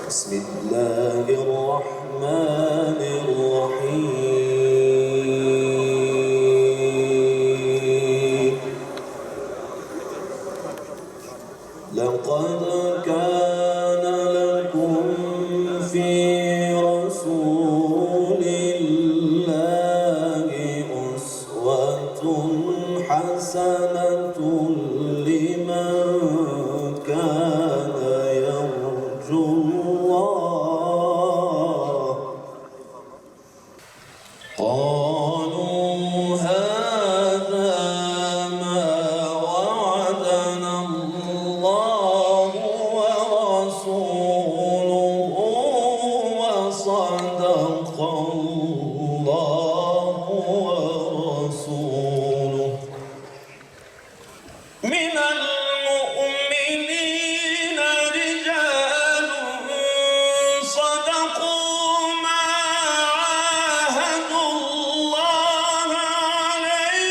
بسم الله الرحمن الرحيم لقد كان لكم في رسول الله أسوة حسنة لمن كان يرجو الله قالوا هذا ما وعدنا الله ورسوله وصدق الله ورسوله من المؤمنين رجال صدقوا ما عاهدوا الله عليه.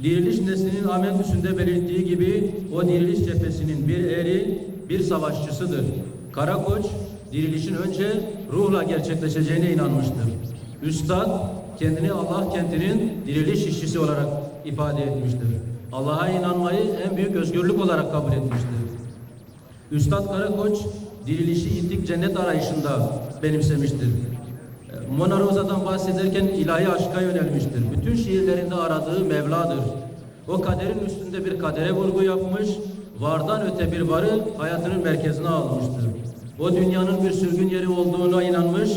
Diriliş neslinin Ahmet Üstünde belirttiği gibi o diriliş cephesinin bir eri, bir savaşçısıdır. Karakoç, dirilişin önce ruhla gerçekleşeceğine inanmıştır. Üstad, kendini Allah kentinin diriliş işçisi olarak ifade etmiştir. Allah'a inanmayı en büyük özgürlük olarak kabul etmiştir. Üstad Karakoç, dirilişi intik cennet arayışında benimsemiştir. Mona Rosa'dan bahsederken ilahi aşka yönelmiştir. Bütün şiirlerinde aradığı Mevla'dır. O kaderin üstünde bir kadere vurgu yapmış, vardan öte bir varı hayatının merkezine almıştır. O dünyanın bir sürgün yeri olduğuna inanmış,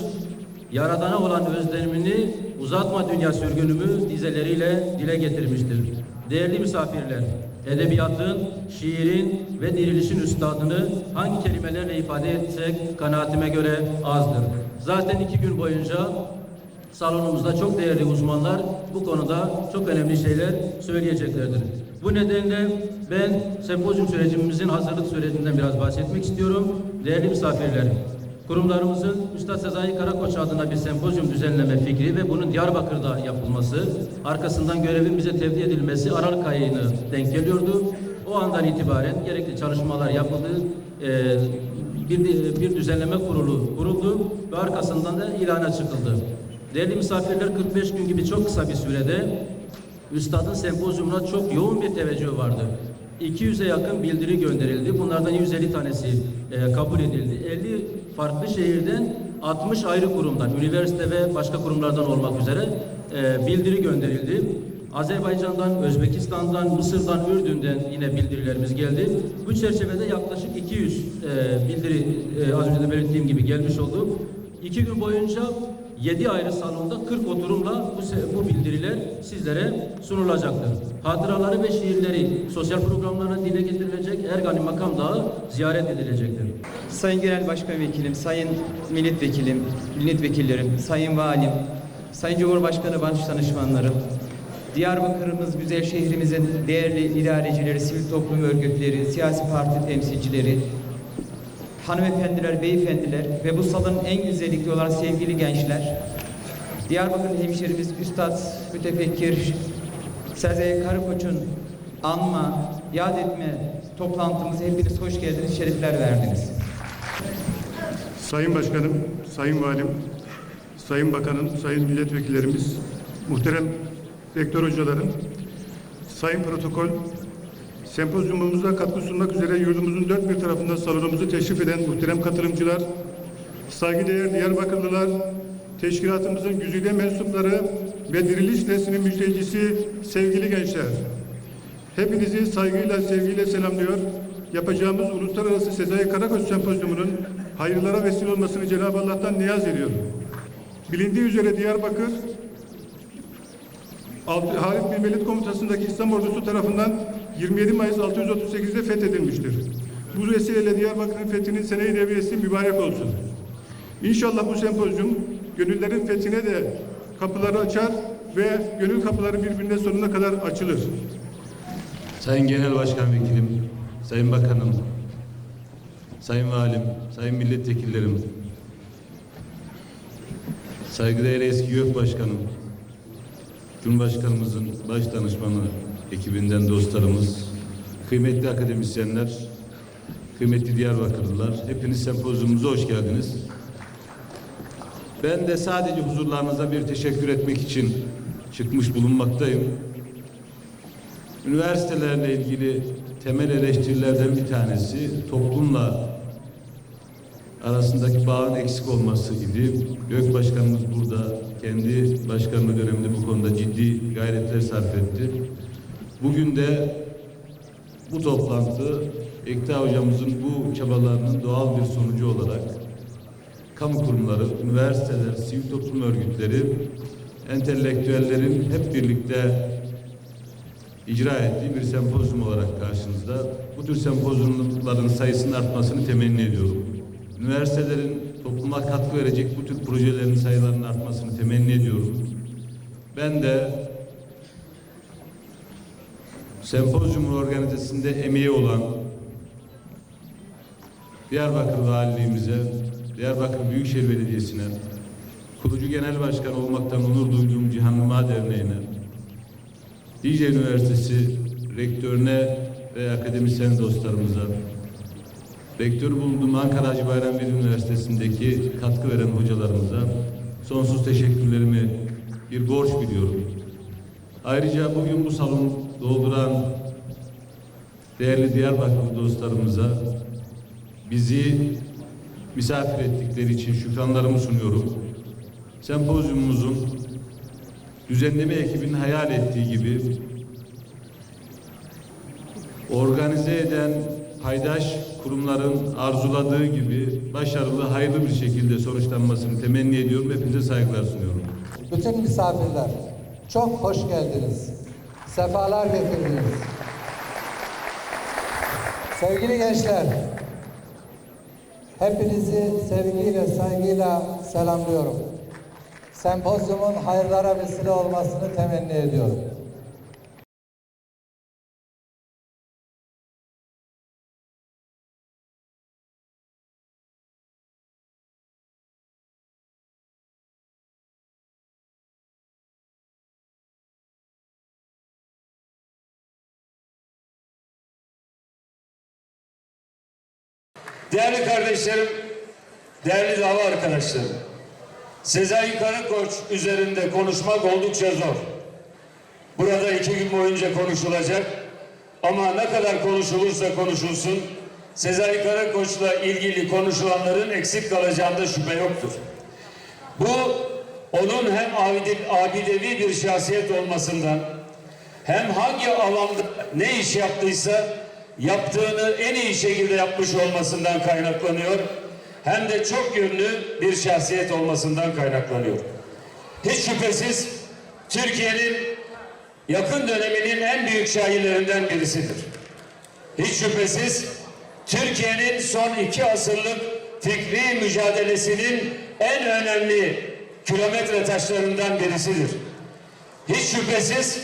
Yaradan'a olan özlemini uzatma dünya sürgünümü dizeleriyle dile getirmiştir. Değerli misafirler, edebiyatın, şiirin ve dirilişin üstadını hangi kelimelerle ifade etsek kanaatime göre azdır. Zaten 2 gün boyunca salonumuzda çok değerli uzmanlar bu konuda çok önemli şeyler söyleyeceklerdir. Bu nedenle ben sempozyum sürecimizin hazırlık sürecinden biraz bahsetmek istiyorum. Değerli misafirler, kurumlarımızın Üstad Sezai Karakoç adına bir sempozyum düzenleme fikri ve bunun Diyarbakır'da yapılması, arkasından görevin bize tevdi edilmesi Aralık ayına denk geliyordu. O andan itibaren gerekli çalışmalar yapıldı. Bir düzenleme kurulu kuruldu ve arkasından da ilana çıkıldı. Değerli misafirler, 45 gün gibi çok kısa bir sürede Üstad'ın sempozyumuna çok yoğun bir teveccüh vardı. 200'e yakın bildiri gönderildi. Bunlardan 150 tanesi kabul edildi. 50 farklı şehirden 60 ayrı kurumdan, üniversite ve başka kurumlardan olmak üzere bildiri gönderildi. Azerbaycan'dan, Özbekistan'dan, Mısır'dan, Ürdün'den yine bildirilerimiz geldi. Bu çerçevede yaklaşık 200 bildiri az önce de belirttiğim gibi gelmiş oldu. 2 gün boyunca 7 ayrı salonda 40 oturumla bu bildiriler sizlere sunulacaktır. Hatıraları ve şiirleri sosyal programlarına dile getirilecek, Ergani Makam Dağı ziyaret edilecektir. Sayın Genel Başkan Vekilim, Sayın Milletvekilim, Milletvekillerim, Sayın Valim, Sayın Cumhurbaşkanı Baş Danışmanlarım, Diyarbakır'ımız güzel şehrimizin değerli idarecileri, sivil toplum örgütleri, siyasi parti temsilcileri, hanımefendiler, beyefendiler ve bu salonun en güzellikli olan sevgili gençler, Diyarbakır hemşerimiz Üstad Mütefekkir Sezai Karakoç'un anma, yad etme toplantımıza hepiniz hoş geldiniz, şerefler verdiniz. Sayın Başkanım, Sayın Valim, Sayın Bakanım, Sayın Milletvekillerimiz, muhterem rektör hocalarım, Sayın Protokol, sempozyumumuza katkı sunmak üzere yurdumuzun dört bir tarafından salonumuzu teşrif eden muhterem katılımcılar, saygıdeğer Diyarbakırlılar, teşkilatımızın güzide mensupları ve diriliş neslinin müjdecisi sevgili gençler. Hepinizi saygıyla, sevgiyle selamlıyor. Yapacağımız Uluslararası Sezai Karakoç Sempozyumu'nun hayırlara vesile olmasını Cenab-ı Allah'tan niyaz ediyorum. Bilindiği üzere Diyarbakır, Halid bin Velid komutasındaki İslam ordusu tarafından 27 Mayıs 638'de fethedilmiştir. Bu vesileyle Diyarbakır'ın fethinin sene-i devriyesi mübarek olsun. İnşallah bu sempozyum gönüllerin fethine de kapıları açar ve gönül kapıları birbirine sonuna kadar açılır. Sayın Genel Başkan Vekilim, Sayın Bakanım, Sayın Valim, Sayın Milletvekillerim, saygıdeğer eski YÖK Başkanım, Cumhurbaşkanımızın baş danışmanı ekibinden dostlarımız, kıymetli akademisyenler, kıymetli Diyarbakırlılar, hepiniz sempozyumumuza hoş geldiniz. Ben de sadece huzurlarınıza bir teşekkür etmek için çıkmış bulunmaktayım. Üniversitelerle ilgili temel eleştirilerden bir tanesi toplumla arasındaki bağın eksik olması idi. YÖK Başkanımız burada kendi başkanlığı döneminde bu konuda ciddi gayretler sarf etti. Bugün de bu toplantı Ekta Hocamızın bu çabalarının doğal bir sonucu olarak kamu kurumları, üniversiteler, sivil toplum örgütleri, entelektüellerin hep birlikte icra ettiği bir sempozyum olarak karşınızda. Bu tür sempozyumların sayısının artmasını temenni ediyorum. Üniversitelerin topluma katkı verecek bu tür projelerin sayılarının artmasını temenni ediyorum. Ben de sempozyumun organizasında emeği olan Diyarbakır Valiliğimize, Diyarbakır Büyükşehir Belediyesi'ne, kurucu genel başkan olmaktan onur duyduğum Cihan Numa Derneği'ne, Dicle Üniversitesi rektörüne ve akademisyen dostlarımıza, rektör bulunduğum Ankara Hacı Bayram Veli Üniversitesi'ndeki katkı veren hocalarımıza sonsuz teşekkürlerimi bir borç biliyorum. Ayrıca bugün bu salonu dolduran değerli Diyarbakırlı dostlarımıza bizi misafir ettikleri için şükranlarımı sunuyorum. Sempozyumumuzun düzenleme ekibinin hayal ettiği gibi organize eden paydaş kurumların arzuladığı gibi başarılı, hayırlı bir şekilde sonuçlanmasını temenni ediyorum. Hepinize saygılar sunuyorum. Bütün misafirler çok hoş geldiniz. Sefalar getirdiniz. Sevgili gençler, hepinizi sevgiyle, saygıyla selamlıyorum. Sempozyumun hayırlara vesile olmasını temenni ediyorum. Değerli kardeşlerim, değerli dava arkadaşlarım, Sezai Karakoç üzerinde konuşmak oldukça zor. Burada 2 gün boyunca konuşulacak ama ne kadar konuşulursa konuşulsun, Sezai Karakoç'la ilgili konuşulanların eksik kalacağında şüphe yoktur. Bu, onun hem abidevi bir şahsiyet olmasından, hem hangi alanda ne iş yaptıysa, yaptığını en iyi şekilde yapmış olmasından kaynaklanıyor. Hem de çok yönlü bir şahsiyet olmasından kaynaklanıyor. Hiç şüphesiz Türkiye'nin yakın döneminin en büyük şairlerinden birisidir. Hiç şüphesiz Türkiye'nin son 2 asırlık fikri mücadelesinin en önemli kilometre taşlarından birisidir. Hiç şüphesiz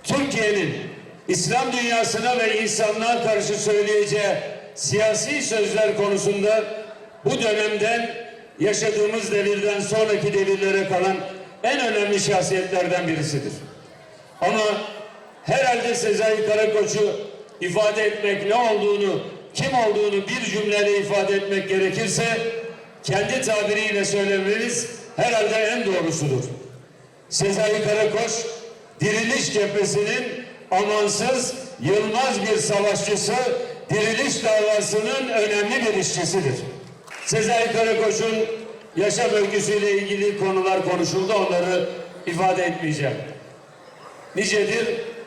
Türkiye'nin İslam dünyasına ve insanlığa karşı söyleyeceği siyasi sözler konusunda bu dönemden yaşadığımız devirden sonraki devirlere kalan en önemli şahsiyetlerden birisidir. Ama herhalde Sezai Karakoç'u ifade etmek ne olduğunu, kim olduğunu bir cümleyle ifade etmek gerekirse kendi tabiriyle söylememiz herhalde en doğrusudur. Sezai Karakoç, Diriliş Cephesi'nin amansız, yılmaz bir savaşçısı, diriliş davasının önemli bir işçisidir. Sezai Karakoç'un yaşam öyküsüyle ilgili konular konuşuldu, onları ifade etmeyeceğim.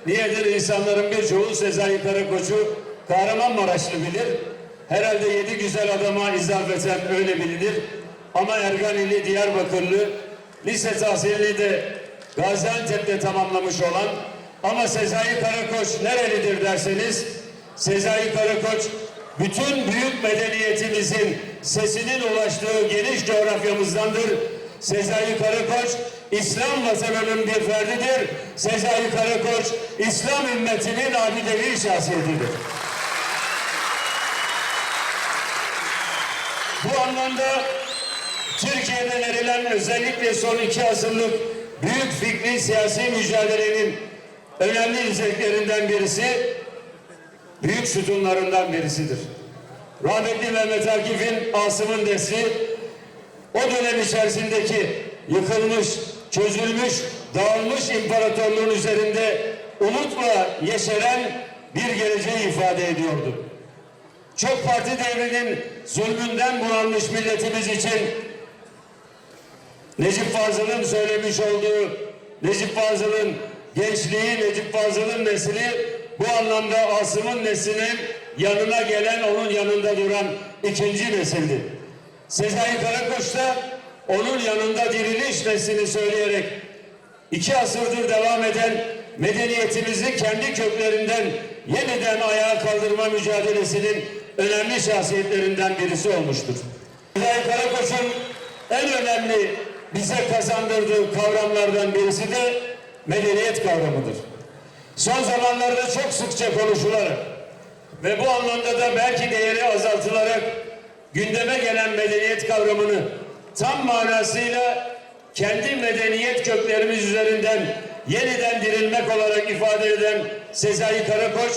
Niyedir insanların birçoğu Sezai Karakoç'u Kahramanmaraşlı bilir. Herhalde 7 güzel adama izafeten öyle bilinir. Ama Erganili, Diyarbakırlı, lise tahsilini de Gaziantep'te tamamlamış olan ama Sezai Karakoç nerelidir derseniz, Sezai Karakoç bütün büyük medeniyetimizin sesinin ulaştığı geniş coğrafyamızdandır. Sezai Karakoç İslam vatanının bir ferdidir. Sezai Karakoç İslam ümmetinin abidevi şahsiyetidir. Bu anlamda Türkiye'de verilen özellikle son 2 asırlık büyük fikri siyasi mücadelenin önemli izleklerinden birisi, büyük sütunlarından birisidir. Rahmetli Mehmet Akif'in Asım'ın nesli, o dönem içerisindeki yıkılmış, çözülmüş, dağılmış imparatorluğun üzerinde umutla yeşeren bir geleceği ifade ediyordu. Çok parti devrinin zulmünden bunalmış milletimiz için Necip Fazıl'ın söylemiş olduğu, Necip Fazıl'ın gençliği, Necip Fazıl'ın nesli bu anlamda Asım'ın neslinin yanına gelen, onun yanında duran ikinci nesildi. Sezai Karakoç da onun yanında diriliş neslini söyleyerek 2 asırdır devam eden medeniyetimizi kendi köklerinden yeniden ayağa kaldırma mücadelesinin önemli şahsiyetlerinden birisi olmuştur. Sezai Karakoç'un en önemli bize kazandırdığı kavramlardan birisi de medeniyet kavramıdır. Son zamanlarda çok sıkça konuşularak ve bu anlamda da belki değeri azaltılarak gündeme gelen medeniyet kavramını tam manasıyla kendi medeniyet köklerimiz üzerinden yeniden dirilmek olarak ifade eden Sezai Karakoç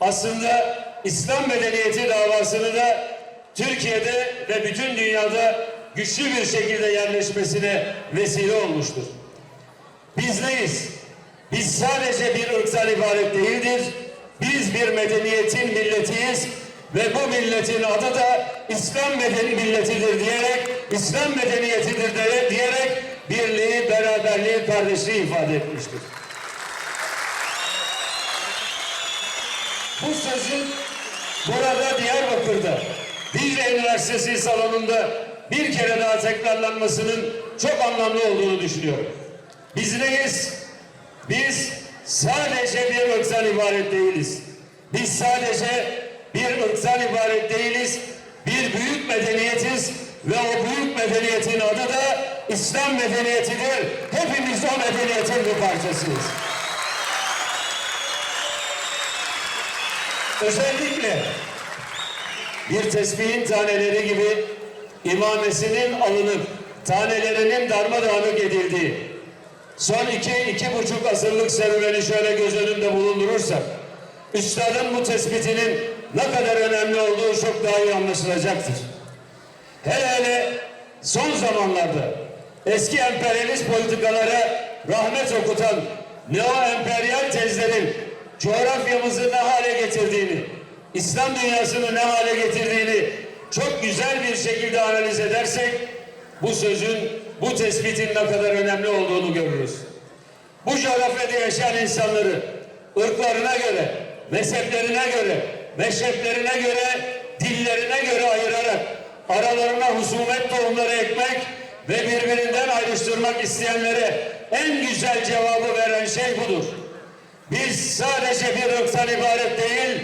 aslında İslam medeniyeti davasını da Türkiye'de ve bütün dünyada güçlü bir şekilde yerleşmesine vesile olmuştur. Biz neyiz? Biz sadece bir ırktan ibaret değildir. Biz bir medeniyetin milletiyiz ve bu milletin adı da İslam milletidir diyerek, İslam medeniyetidir diyerek birliği, beraberliği, kardeşliği ifade etmiştir. Bu sözün burada Diyarbakır'da Dicle Üniversitesi salonunda bir kere daha tekrarlanmasının çok anlamlı olduğunu düşünüyorum. Biz neyiz? Biz sadece bir ırktan ibaret değiliz. Biz sadece bir ırktan ibaret değiliz. Bir büyük medeniyetiz ve o büyük medeniyetin adı da İslam medeniyetidir. Hepimiz o medeniyetin bir parçasıyız. Özellikle bir tesbihin taneleri gibi imamesinin alınıp tanelerinin darmadağınık edildiği son 2,5 asırlık serüveni şöyle göz önünde bulundurursak üstadın bu tespitinin ne kadar önemli olduğu çok daha iyi anlaşılacaktır. Hele son zamanlarda eski emperyalist politikalara rahmet okutan neo-emperyal tezlerin coğrafyamızı ne hale getirdiğini, İslam dünyasını ne hale getirdiğini çok güzel bir şekilde analiz edersek bu sözün, bu tespitin ne kadar önemli olduğunu görürüz. Bu coğrafyada yaşayan insanları ırklarına göre, mezheplerine göre, meşreplerine göre, dillerine göre ayırarak aralarına husumet tohumları ekmek ve birbirinden ayrıştırmak isteyenlere en güzel cevabı veren şey budur. Biz sadece bir ırktan ibaret değil,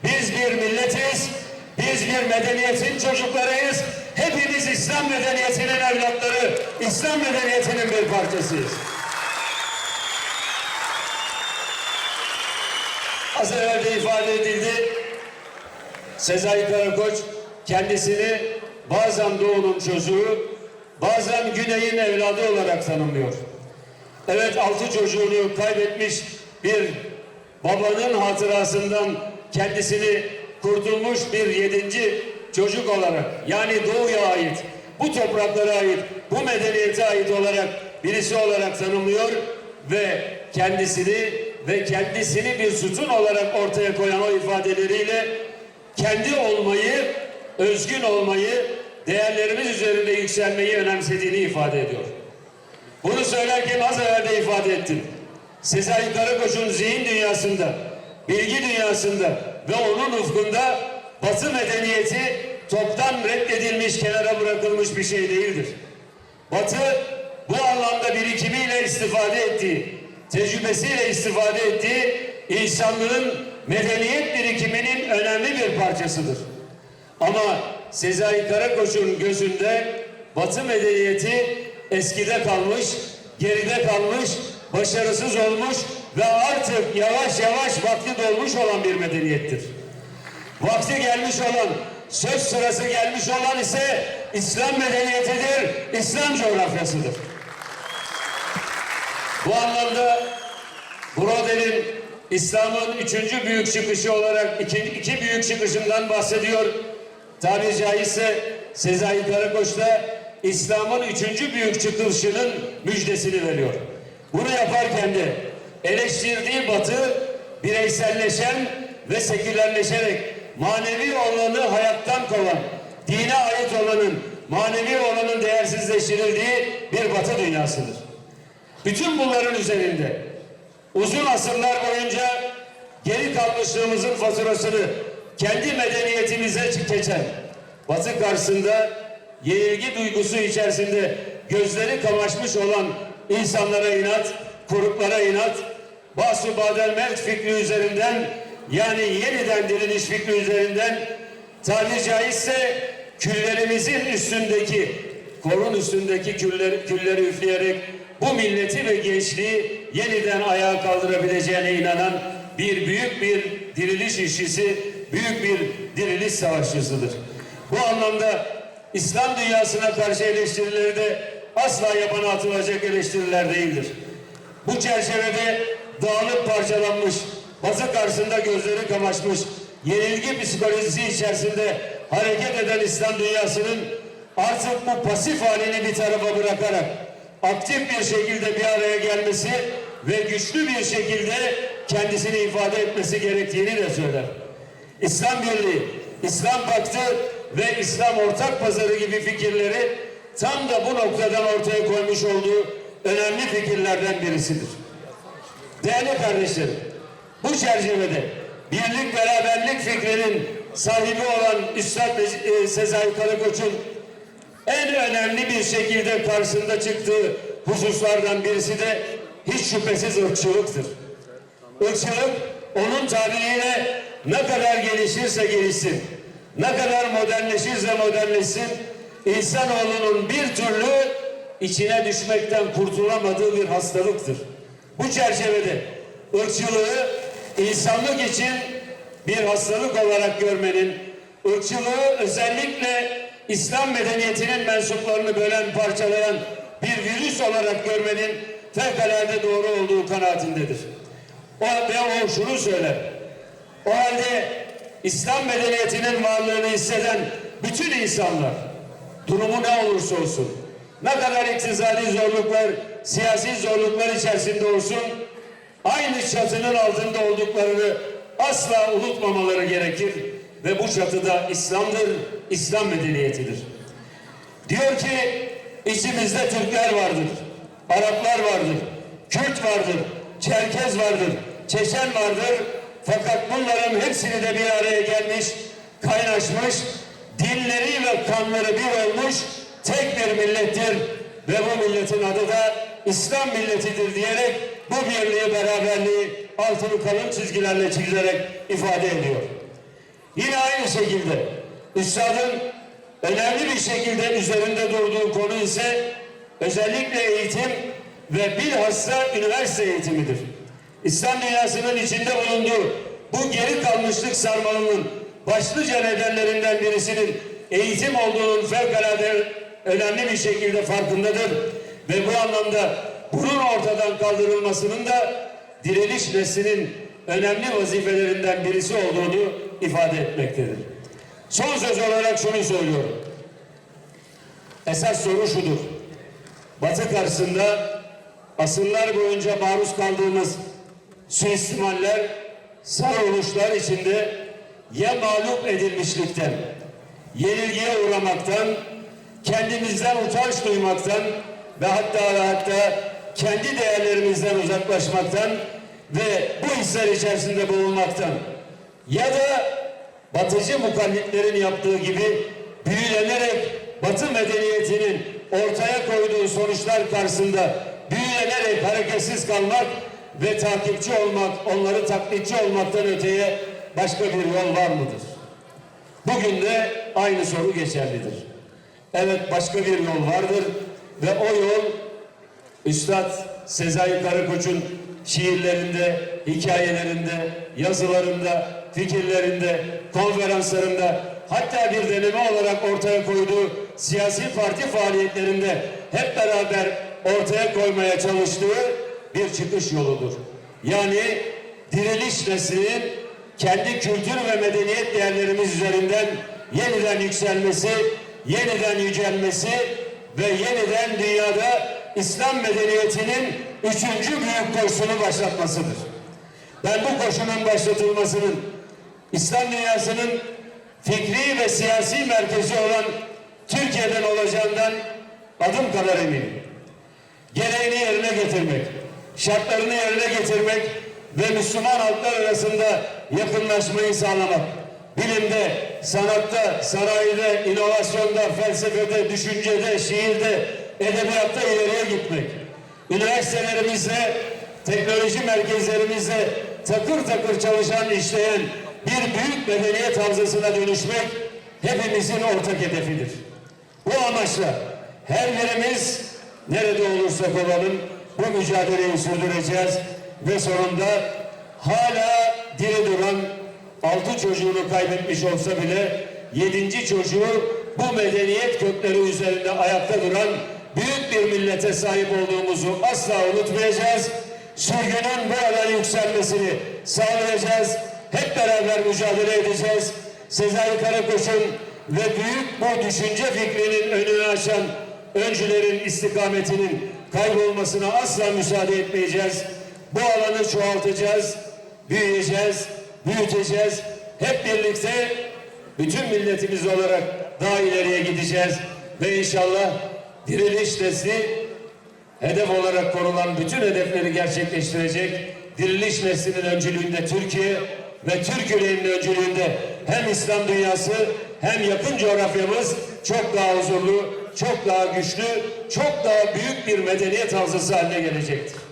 biz bir milletiz, biz bir medeniyetin çocuklarıyız. Hepimiz İslam medeniyetinin evlatları, İslam medeniyetinin bir parçasıyız. Az evvel de ifade edildi, Sezai Karakoç kendisini bazen Doğu'nun çocuğu, bazen Güney'in evladı olarak tanımlıyor. Evet, 6 çocuğunu kaybetmiş bir babanın hatırasından kendisini kurtulmuş bir 7. çocuk olarak, yani Doğu'ya ait, bu topraklara ait, bu medeniyete ait olarak birisi olarak tanımlıyor ve kendisini bir sütun olarak ortaya koyan o ifadeleriyle kendi olmayı, özgün olmayı, değerlerimiz üzerinde yükselmeyi önemsediğini ifade ediyor. Bunu söylerken az evvel de ifade ettim. Sezai Karakoç'un zihin dünyasında, bilgi dünyasında ve onun ufkunda Batı medeniyeti toptan reddedilmiş, kenara bırakılmış bir şey değildir. Batı bu anlamda birikimiyle istifade ettiği, tecrübesiyle istifade ettiği insanlığın medeniyet birikiminin önemli bir parçasıdır. Ama Sezai Karakoç'un gözünde Batı medeniyeti eskide kalmış, geride kalmış, başarısız olmuş ve artık yavaş yavaş vakti dolmuş olan bir medeniyettir. Vakti gelmiş olan, söz sırası gelmiş olan ise İslam medeniyetidir, İslam coğrafyasıdır. Bu anlamda Brodel'in İslam'ın 3. büyük çıkışı olarak iki büyük çıkışından bahsediyor. Tabiri caizse Sezai Karakoç da İslam'ın 3. büyük çıkışının müjdesini veriyor. Bunu yaparken de eleştirdiği Batı bireyselleşen ve sekülerleşerek manevi olanı hayattan kovan, dine ait olanın, manevi olanın değersizleştirildiği bir Batı dünyasıdır. Bütün bunların üzerinde uzun asırlar boyunca geri kalmışlığımızın faturasını kendi medeniyetimize geçen Batı karşısında yenilgi duygusu içerisinde gözleri kamaşmış olan insanlara inat, kuruklara inat, Basu Badel Mevt fikri üzerinden, yani yeniden diriliş fikri üzerinden tabiri caizse küllerimizin üstündeki, korun üstündeki külleri üfleyerek bu milleti ve gençliği yeniden ayağa kaldırabileceğine inanan büyük bir diriliş işçisi, büyük bir diriliş savaşçısıdır. Bu anlamda İslam dünyasına karşı eleştirileri de asla yabana atılacak eleştiriler değildir. Bu çerçevede dağılıp parçalanmış, Batı karşısında gözleri kamaşmış, yenilgi psikolojisi içerisinde hareket eden İslam dünyasının artık bu pasif halini bir tarafa bırakarak aktif bir şekilde bir araya gelmesi ve güçlü bir şekilde kendisini ifade etmesi gerektiğini de söyler. İslam Birliği, İslam Paktı ve İslam Ortak Pazarı gibi fikirleri tam da bu noktadan ortaya koymuş olduğu önemli fikirlerden birisidir. Değerli kardeşlerim, bu çerçevede birlik beraberlik fikrinin sahibi olan Üstad Sezai Karakoç'un en önemli bir şekilde karşısında çıktığı hususlardan birisi de hiç şüphesiz ırkçılıktır. Irkçılık onun tabiriyle ne kadar gelişirse gelişsin, ne kadar modernleşirse modernleşsin, insanoğlunun bir türlü içine düşmekten kurtulamadığı bir hastalıktır. Bu çerçevede ırkçılığı insanlık için bir hastalık olarak görmenin, ırkçılığı özellikle İslam medeniyetinin mensuplarını bölen, parçalayan bir virüs olarak görmenin fevkalade doğru olduğu kanaatindedir. O şunu söyler. O halde İslam medeniyetinin varlığını hisseden bütün insanlar, durumu ne olursa olsun, ne kadar iktisadi zorluklar, siyasi zorluklar içerisinde olsun, aynı çatının altında olduklarını asla unutmamaları gerekir ve bu çatıda İslam'dır, İslam medeniyetidir. Diyor ki içimizde Türkler vardır, Araplar vardır, Kürt vardır, Çerkez vardır, Çeçen vardır. Fakat bunların hepsini de bir araya gelmiş, kaynaşmış, dinleri ve kanları bir olmuş tek bir millettir ve bu milletin adı da İslam milletidir diyerek bu birliği, beraberliği altını kalın çizgilerle çizerek ifade ediyor. Yine aynı şekilde Üstad'ın önemli bir şekilde üzerinde durduğu konu ise özellikle eğitim ve bilhassa üniversite eğitimidir. İslam dünyasının içinde bulunduğu bu geri kalmışlık sarmalının başlıca nedenlerinden birisinin eğitim olduğunun fevkalade önemli bir şekilde farkındadır ve bu anlamda bunun ortadan kaldırılmasının da diriliş neslinin önemli vazifelerinden birisi olduğunu ifade etmektedir. Son söz olarak şunu söylüyorum. Esas soru şudur. Batı karşısında asırlar boyunca maruz kaldığımız suistimaller, sarılışlar içinde ya mağlup edilmişlikten, yenilgiye uğramaktan, kendimizden utanç duymaktan ve hatta kendi değerlerimizden uzaklaşmaktan ve bu hisler içerisinde boğulmaktan ya da Batıcı mukallitlerin yaptığı gibi büyülenerek Batı medeniyetinin ortaya koyduğu sonuçlar karşısında büyülenerek hareketsiz kalmak ve takipçi olmak, onları taklitçi olmaktan öteye başka bir yol var mıdır? Bugün de aynı soru geçerlidir. Evet, başka bir yol vardır ve o yol Üstad Sezai Karakoç'un şiirlerinde, hikayelerinde, yazılarında fikirlerinde, konferanslarında, hatta bir deneme olarak ortaya koyduğu siyasi parti faaliyetlerinde hep beraber ortaya koymaya çalıştığı bir çıkış yoludur. Yani diriliş neslinin kendi kültür ve medeniyet değerlerimiz üzerinden yeniden yükselmesi, yeniden yücelmesi ve yeniden dünyada İslam medeniyetinin 3. büyük koşusunu başlatmasıdır. Ben bu koşunun başlatılmasının İslam dünyasının fikri ve siyasi merkezi olan Türkiye'den olacağından adım kadar eminim. Gereğini yerine getirmek, şartlarını yerine getirmek ve Müslüman halklar arasında yakınlaşmayı sağlamak, bilimde, sanatta, sanayide, inovasyonda, felsefede, düşüncede, şiirde, edebiyatta ileriye gitmek, üniversitelerimizle, teknoloji merkezlerimizle takır takır çalışan, işleyen bir büyük medeniyet havzasına dönüşmek hepimizin ortak hedefidir. Bu amaçla her birimiz nerede olursak olalım bu mücadeleyi sürdüreceğiz ve sonunda hala diri duran 6 çocuğunu kaybetmiş olsa bile 7. çocuğu bu medeniyet kökleri üzerinde ayakta duran büyük bir millete sahip olduğumuzu asla unutmayacağız. Sürgünün buradan yükselmesini sağlayacağız. Hep beraber mücadele edeceğiz. Sezai Karakoç'un ve büyük bu düşünce fikrinin önünü açan öncülerin istikametinin kaybolmasına asla müsaade etmeyeceğiz. Bu alanı çoğaltacağız, büyüyeceğiz, büyüteceğiz. Hep birlikte bütün milletimiz olarak daha ileriye gideceğiz ve inşallah diriliş nesli hedef olarak konulan bütün hedefleri gerçekleştirecek. Diriliş neslinin öncülüğünde Türkiye ve Türk yüreğinin öncülüğünde hem İslam dünyası hem yakın coğrafyamız çok daha huzurlu, çok daha güçlü, çok daha büyük bir medeniyet havzası haline gelecektir.